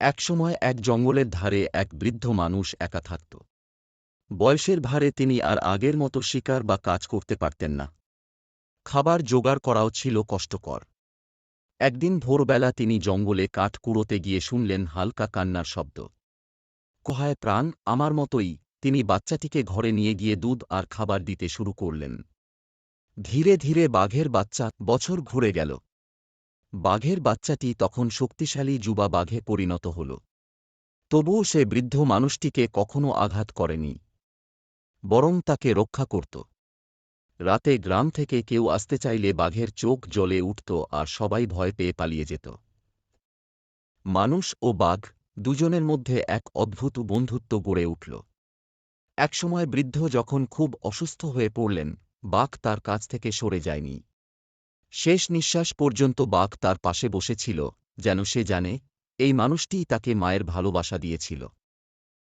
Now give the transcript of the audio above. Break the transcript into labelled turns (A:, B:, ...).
A: একসময় এক জঙ্গলের ধারে এক বৃদ্ধ মানুষ একা থাকত। বয়সের ভারে তিনি আর আগের মতো শিকার বা কাজ করতে পারতেন না। খাবার জোগাড় করাও ছিল কষ্টকর। একদিন ভোরবেলা তিনি জঙ্গলে কাঠ কুড়োতে গিয়ে শুনলেন হালকা কান্নার শব্দ। কোহায় প্রাণ আমার মতোই। তিনি বাচ্চাটিকে ঘরে নিয়ে গিয়ে দুধ আর খাবার দিতে শুরু করলেন। ধীরে ধীরে বাঘের বাচ্চা বছর ঘুরে গেল। বাঘের বাচ্চাটি তখন শক্তিশালী যুবা বাঘে পরিণত হল। তবুও সে বৃদ্ধ মানুষটিকে কখনো আঘাত করেনি, বরং তাকে রক্ষা করত। রাতে গ্রাম থেকে কেউ আসতে চাইলে বাঘের চোখ জ্বলে উঠত আর সবাই ভয় পেয়ে পালিয়ে যেত। মানুষ ও বাঘ দুজনের মধ্যে এক অদ্ভুত বন্ধুত্ব গড়ে উঠল। একসময় বৃদ্ধ যখন খুব অসুস্থ হয়ে পড়লেন, বাঘ তার কাছ থেকে সরে যায়নি। শেষ নিঃশ্বাস পর্যন্ত বাঘ তার পাশে বসেছিল, যেন সে জানে এই মানুষটিই তাকে মায়ের ভালোবাসা দিয়েছিল।